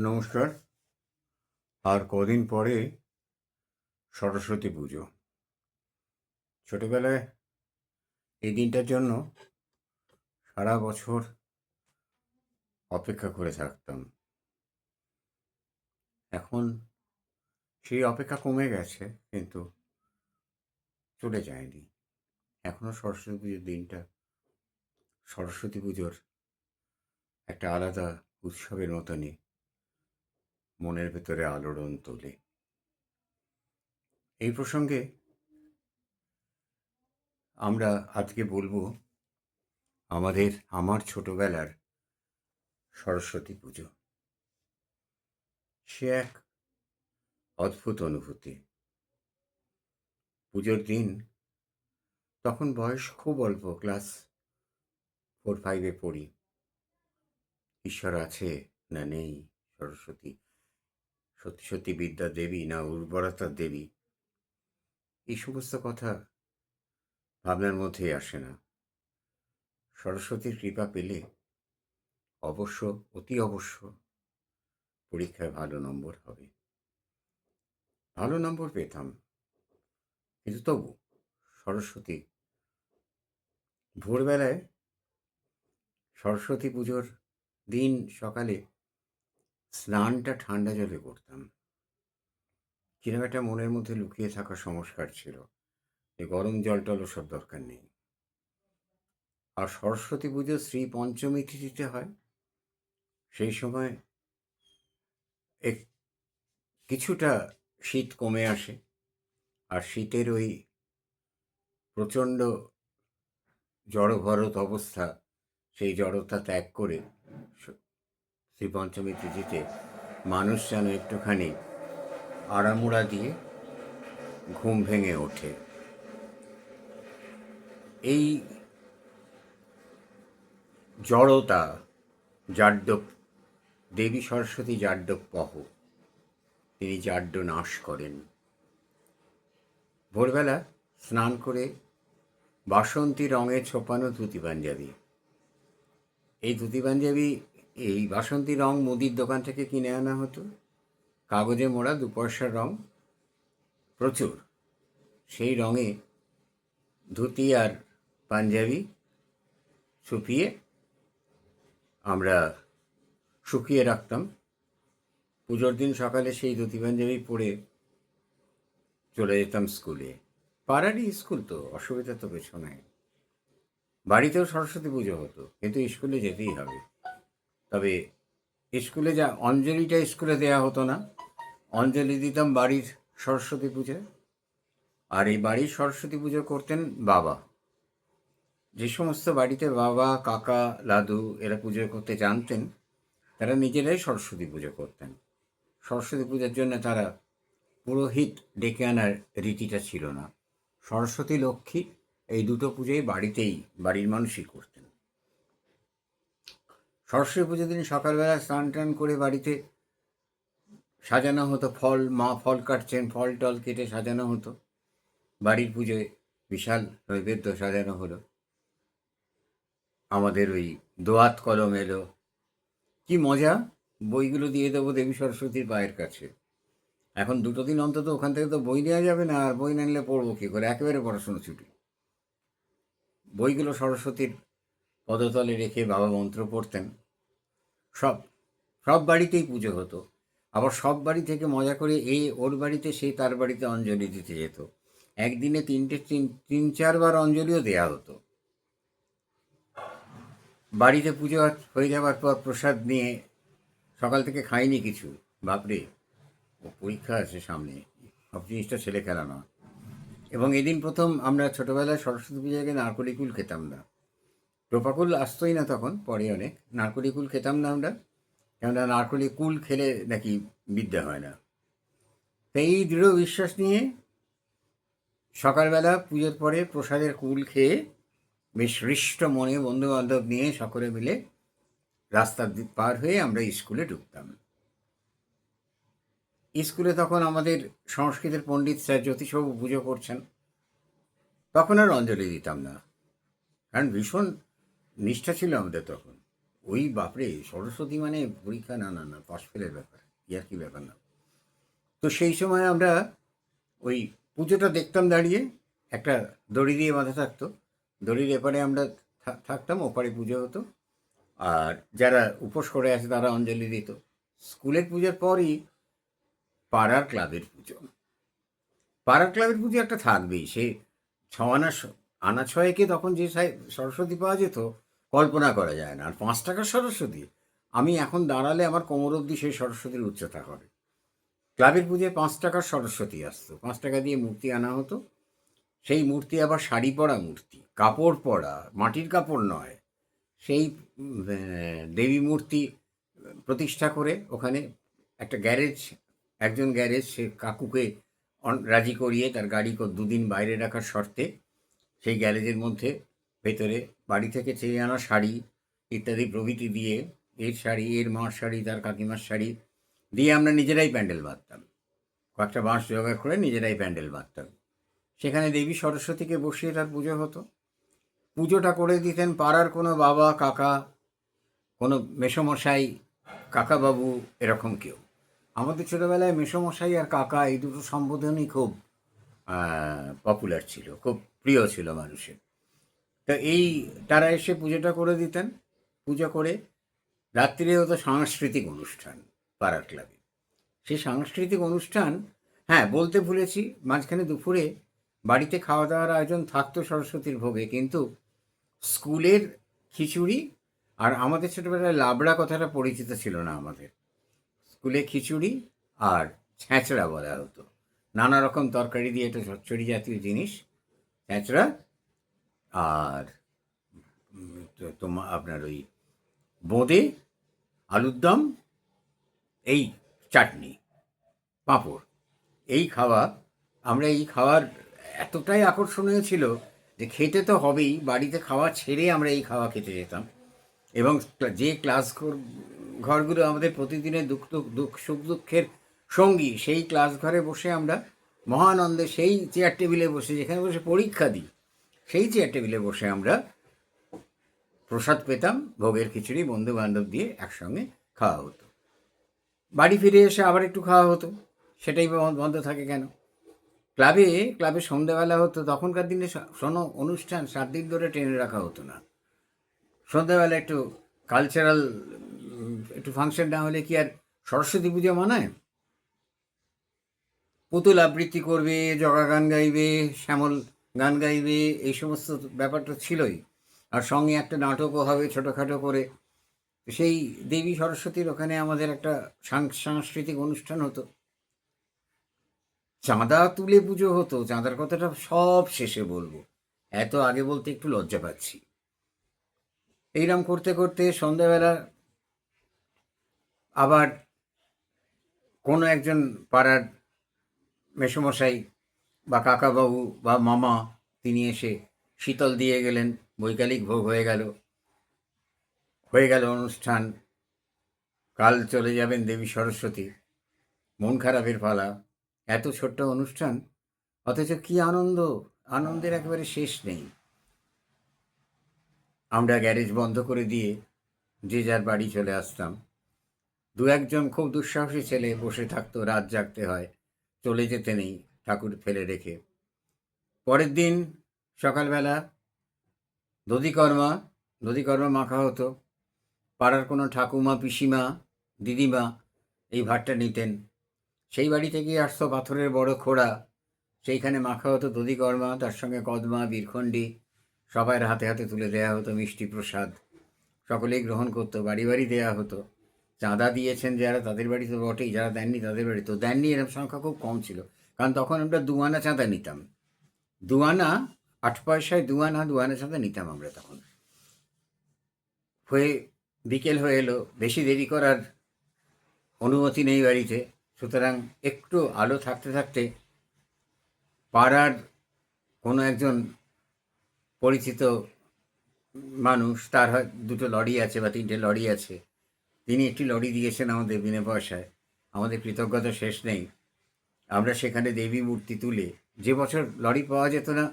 নমস্কার। আর কদিন পরে সরস্বতী পুজো। ছোটবেলায় এই দিনটার জন্য সারা বছর অপেক্ষা করে থাকতাম। এখন সেই অপেক্ষা কমে গেছে, কিন্তু চলে যায়নি। এখনও সরস্বতী পুজোর দিনটা সরস্বতী পুজোর একটা আলাদা উৎসবের মতনই মনের ভেতরে আলোড়ন তোলে। এই প্রসঙ্গে আমরা আজকে বলবো আমার ছোটবেলার সরস্বতী পুজো। সে এক অদ্ভুত অনুভূতি। পুজোর দিন তখন বয়স খুব অল্প, ক্লাস 4-5-এ পড়ি। ঈশ্বর আছে না নেই, সরস্বতী সত্যি সত্যি বিদ্যা দেবী না উর্বরতার দেবী, এই সমস্ত কথা ভাবনার মধ্যেই আসে না। সরস্বতীর কৃপা পেলে অবশ্য, অতি অবশ্য পরীক্ষায় ভালো নম্বর হবে। ভালো নম্বর পেতাম, কিন্তু তবু সরস্বতী, ভোরবেলায় সরস্বতী পুজোর দিন সকালে স্নানটা ঠান্ডা জলে করতাম। কিরম একটা মনের মধ্যে লুকিয়ে থাকা সংস্কার ছিল, এই গরম জল টল ওসব দরকার নেই। আর সরস্বতী পুজো শ্রী পঞ্চমী তিথিতে হয়। সেই সময় এক কিছুটা শীত কমে আসে, আর শীতের ওই প্রচণ্ড জড়ভরত অবস্থা, সেই জড়তা ত্যাগ করে শ্রী পঞ্চমী তিথিতে মানুষ যেন একটুখানি আড়ামোড়া দিয়ে ঘুম ভেঙে ওঠে। এই জড়তা জাড্যক, দেবী সরস্বতী জাড্যক পহ, তিনি জাড্য নাশ করেন। ভোরবেলা স্নান করে বাসন্তী রঙে ছোপানো ধুতি পাঞ্জাবি, এই ধুতি পাঞ্জাবি, এই বাসন্তী রং মুদির দোকান থেকে কিনে আনা হতো, কাগজে মোড়া 2 পয়সার রং প্রচুর। সেই রঙে ধুতি আর পাঞ্জাবি শুকিয়ে আমরা শুকিয়ে রাখতাম। পুজোর দিন সকালে সেই ধুতি পাঞ্জাবি পরে চলে যেতাম স্কুলে। পাড়ারই স্কুল তো, অসুবিধা তো কিছু নাই। বাড়িতেও সরস্বতী পুজো হতো, কিন্তু স্কুলে যেতেই হবে। তবে স্কুলে যা অঞ্জলিটা স্কুলে দেয়া হতো না, অঞ্জলি দিতাম বাড়ির সরস্বতী পুজোয়। আর এই বাড়ির সরস্বতী পুজো করতেন বাবা। যে সমস্ত বাড়িতে বাবা, কাকা, লাদু এরা পুজো করতে জানতেন, তারা নিজেরাই সরস্বতী পুজো করতেন। সরস্বতী পুজোর জন্য তারা পুরোহিত ডেকে আনার রীতিটা ছিল না। সরস্বতী, লক্ষ্মী এই দুটো পুজোই বাড়িতেই বাড়ির মানুষই করতেন। সরস্বতী পুজোর দিন সকালবেলা স্নান টান করে বাড়িতে সাজানো হতো ফল, মা ফল কাটছেন, ফল টল কেটে সাজানো হতো। বাড়ির পুজোয় বিশাল নৈবেদ্য সাজানো হলো। আমাদের ওই দোয়াত কলম এলো, কি মজা! বইগুলো দিয়ে দেবো দেবী সরস্বতীর পায়ের কাছে। এখন 2 দিন অন্তত ওখান থেকে তো বই নেওয়া যাবে না, আর বই না নিলে পড়বো কী করে, একেবারে পড়াশুনো ছুটি। বইগুলো সরস্বতীর পদতলে রেখে বাবা মন্ত্র পড়তেন। সব সব বাড়িতেই পুজো হতো। আবার সব বাড়ি থেকে মজা করে এই ওর বাড়িতে সেই তার বাড়িতে অঞ্জলি দিতে যেত। একদিনে 3-4 বার অঞ্জলিও দেয়া হতো। বাড়িতে পুজো হয়ে যাওয়ার পর প্রসাদ নিয়ে সকাল থেকে খাইনি কিছু, বাপরে ও পরীক্ষা আছে সামনে, সব জিনিসটা ছেলে খেলা নয়। এবং এদিন প্রথম আমরা ছোটোবেলায় সরস্বতী পুজোকে নারকলি কুল খেতাম না। টোপাকুল আসতোই না তখন, পরে অনেক নারকলি কুল খেতাম না আমরা, কেননা নারকলি কুল খেলে নাকি বিদ্যা হয় না। তাই এই দৃঢ় বিশ্বাস নিয়ে সকালবেলা পুজোর পরে প্রসাদের কুল খেয়ে বেশ হৃষ্ট মনে বন্ধুবান্ধব নিয়ে সকলে মিলে রাস্তার দিক পার হয়ে আমরা স্কুলে ঢুকতাম। স্কুলে তখন আমাদের সংস্কৃতের পণ্ডিত স্যার জ্যোতিষবাবু পুজো করছেন। তখন আর অঞ্জলি দিতাম না, কারণ ভীষণ নিষ্ঠা ছিল আমাদের তখন। ওই বাপরে, সরস্বতী মানে পরীক্ষা, না না না, পাশ ফেলের ব্যাপার, ইয়ার কি ব্যাপার না। তো সেই সময় আমরা ওই পুজোটা দেখতাম দাঁড়িয়ে, একটা দড়ি দিয়ে বাঁধা থাকতো, দড়ির এপারে আমরা থাকতাম, ওপারে পুজো হতো, আর যারা উপোস করে আছে তারা অঞ্জলি দিত। স্কুলের পুজোর পরই পাড়ার ক্লাবের পুজো। পাড়ার ক্লাবের পুজো একটা থাকবেই, সে ছ আনা আনা ছয়েকে তখন যে সরস্বতী পাওয়া যেত কল্পনা করা যায় না। আর 5 টাকার সরস্বতী, আমি এখন দাঁড়ালে আমার কোমর অবধি সেই সরস্বতীর উচ্চতা হবে। ক্লাবের পুজোয় 5 টাকার সরস্বতী আসতো, 5 টাকা দিয়ে মূর্তি আনা হতো। সেই মূর্তি আবার শাড়ি পরা মূর্তি, কাপড় পরা, মাটির কাপড় নয়। সেই দেবী মূর্তি প্রতিষ্ঠা করে ওখানে একটা গ্যারেজ, একজন গ্যারেজ সে কাকুকে রাজি করিয়ে তার গাড়ি 2 দিন বাইরে রাখার শর্তে সেই গ্যারেজের মধ্যে ভেতরে বাড়ি থেকে চেয়ে আনা শাড়ি ইত্যাদি প্রভৃতি দিয়ে, এর শাড়ি, এর মার শাড়ি, তার কাকিমার শাড়ি দিয়ে আমরা নিজেরাই প্যান্ডেল বাঁধতাম। কয়েকটা বাঁশ জোগাড় করে নিজেরাই প্যান্ডেল বাঁধতাম। সেখানে দেবী সরস্বতীকে বসিয়ে তার পুজো হতো। পুজোটা করে দিতেন পাড়ার কোনো বাবা, কাকা, কোনো মেসোমশাই, কাকাবাবু, এরকম কেউ। আমাদের ছোটোবেলায় মেসোমশাই আর কাকা এই দুটো সম্বোধনই খুব পপুলার ছিল, খুব প্রিয় ছিল মানুষের। তো এই তারা এসে পুজোটা করে দিতেন। পুজো করে রাত্রিরে হতো সাংস্কৃতিক অনুষ্ঠান পাড়ার ক্লাবে। সেই সাংস্কৃতিক অনুষ্ঠান, হ্যাঁ বলতে ভুলেছি, মাঝখানে দুপুরে বাড়িতে খাওয়া দাওয়ার আয়োজন থাকতো সরস্বতীর ভোগে, কিন্তু স্কুলের খিচুড়ি, আর আমাদের ছোটোবেলায় লাবড়া কথাটা পরিচিত ছিল না আমাদের। স্কুলে খিচুড়ি আর ছ্যাঁচড়া বলা হতো, নানা রকম তরকারি দিয়ে একটা চচ্চড়ি জাতীয় জিনিস, ছ্যাঁচড়া, আর আপনার ওই বোঁদে, আলুর দম, এই চাটনি, পাঁপড়, এই খাওয়া। আমরা এই খাওয়ার এতটাই আকর্ষণীয় ছিল যে খেতে তো হবেই, বাড়িতে খাওয়া ছেড়ে আমরা এই খাওয়া খেতে যেতাম। এবং যে ক্লাস ঘরগুলো আমাদের প্রতিদিনের সুখ দুঃখের সঙ্গী, সেই ক্লাস ঘরে বসে আমরা মহানন্দে সেই চেয়ার টেবিলে বসে, যেখানে বসে পরীক্ষা দিই, সেই চেয়ার টেবিলে বসে আমরা প্রসাদ পেতাম, ভোগের খিচুড়ি বন্ধু বান্ধব দিয়ে একসঙ্গে খাওয়া হতো। বাড়ি ফিরে এসে আবার একটু খাওয়া হতো, সেটাই বন্ধ থাকে কেন। ক্লাবে সন্ধ্যাবেলা হতো, তখনকার দিনে শোনো অনুষ্ঠান 7 দিন ধরে টেনে রাখা হতো না। সন্ধ্যাবেলা একটু কালচারাল একটু ফাংশন না হলে কি আর সরস্বতী পুজো মানায়? পুতুল আবৃত্তি করবে, জগা গান গাইবে, শ্যামল গান গাইবে, এই সমস্ত ব্যাপারটা ছিলই। আর সঙ্গে একটা নাটকও হবে ছোটোখাটো করে। সেই দেবী সরস্বতীর ওখানে আমাদের একটা সাংস্কৃতিক অনুষ্ঠান হতো। চাঁদা তুলে পুজো হতো, চাঁদার কথাটা সব শেষে বলবো, এত আগে বলতে একটু লজ্জা পাচ্ছি। এইরকম করতে করতে সন্ধ্যাবেলা আবার কোনো একজন পাড়ার মেসোমশাই বা কাকাবাবু বা মামা, তিনি এসে শীতল দিয়ে গেলেন, বৈকালিক ভোগ হয়ে গেল অনুষ্ঠান। কাল চলে যাবেন দেবী সরস্বতী, মন খারাপের পালা। এত ছোট্ট অনুষ্ঠান, অথচ কি আনন্দ, আনন্দের একেবারে শেষ নেই। আমরা গ্যারেজ বন্ধ করে দিয়ে যে যার বাড়ি চলে আসতাম। 2-1জন খুব দুঃসাহসী ছেলে বসে থাকতো, রাত জাগতে হয়, চলে যেতে নেই ঠাকুর ফেলে রেখে। পরের দিন সকালবেলা দধিকর্মা মাখা হতো। পাড়ার কোনো ঠাকুমা, পিসিমা, দিদিমা এই ভাতটা নিতেন। সেই বাড়ি থেকেই আসতো পাথরের বড় খোড়া, সেইখানে মাখা হতো দধিকর্মা, তার সঙ্গে কদমা, বীরখণ্ডী, সবার হাতে হাতে তুলে দেওয়া হতো মিষ্টি প্রসাদ। সকলেই গ্রহণ করতো, বাড়ি বাড়ি দেওয়া হতো। চাঁদা দিয়েছেন যারা তাদের বাড়ি তো বটেই, যারা দেননি তাদের বাড়ি তো দেননি, এরকম সংখ্যা খুব কম ছিল। কারণ তখন আমরা 2 আনা চাঁদা নিতাম, 2 আনা, 8 পয়সায় 2 আনা চাঁদা নিতাম আমরা তখন। বিকেল হয়ে এলো, বেশি দেরি করার অনুমতি নেই বাড়িতে, সুতরাং একটু আলো থাকতে থাকতে পাড়ার কোনো একজন পরিচিত মানুষ, তার হয় 2টো লরি আছে বা 3টে লরি আছে, তিনি একটি লরি দিয়েছেন আমাদের বিনা পয়সায়। আমাদের কৃতজ্ঞতা শেষ নেই। আমরা সেখানে দেবী মূর্তি তুলে, যে বছর লরি পাওয়া যেত না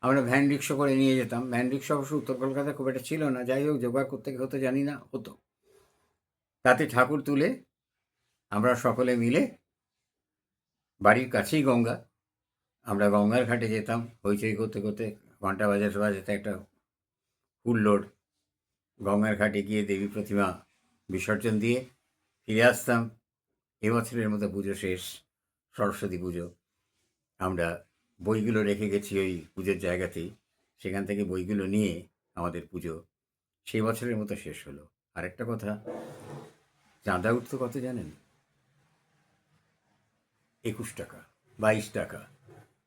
আমরা ভ্যান রিক্সা করে নিয়ে যেতাম। ভ্যান রিক্সা অবশ্য উত্তর কলকাতায় খুব একটা ছিল না, যাই হোক জোগাড় করতে কি হতো জানি না, হতো। তাতে ঠাকুর তুলে আমরা সকলে মিলে, বাড়ির কাছেই গঙ্গা, আমরা গঙ্গার ঘাটে যেতাম হইচই করতে করতে, ঘন্টা বাজাতে বাজাতে একটা হুল্লোড়। গঙ্গার ঘাটে গিয়ে দেবী প্রতিমা বিসর্জন দিয়ে ফিরে আসতাম। এবছরের মতো পুজো শেষ, সরস্বতী পুজো। আমরা বইগুলো রেখে গেছি ওই পুজোর জায়গাতেই, সেখান থেকে বইগুলো নিয়ে আমাদের পুজো সেই বছরের মতো শেষ হলো। আরেকটা কথা, চাঁদা উঠতো কত জানেন? 21 টাকা, 22 টাকা,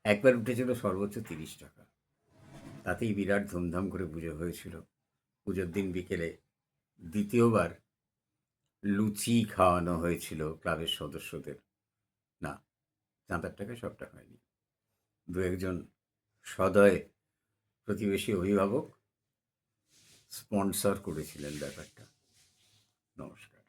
একবার উঠেছিল সর্বোচ্চ 30 টাকা। তাতেই বিরাট ধুমধাম করে পুজো হয়েছিল। পুজোর দিন বিকেলে দ্বিতীয়বার লুচি খাওয়ানো হয়েছিল ক্লাবের সদস্যদের। না, চাঁদার টাকায় সবটা হয়নি। দু একজন সদয় প্রতিবেশী অভিভাবক স্পন্সর করেছিলেন ব্যাপারটা। নমস্কার।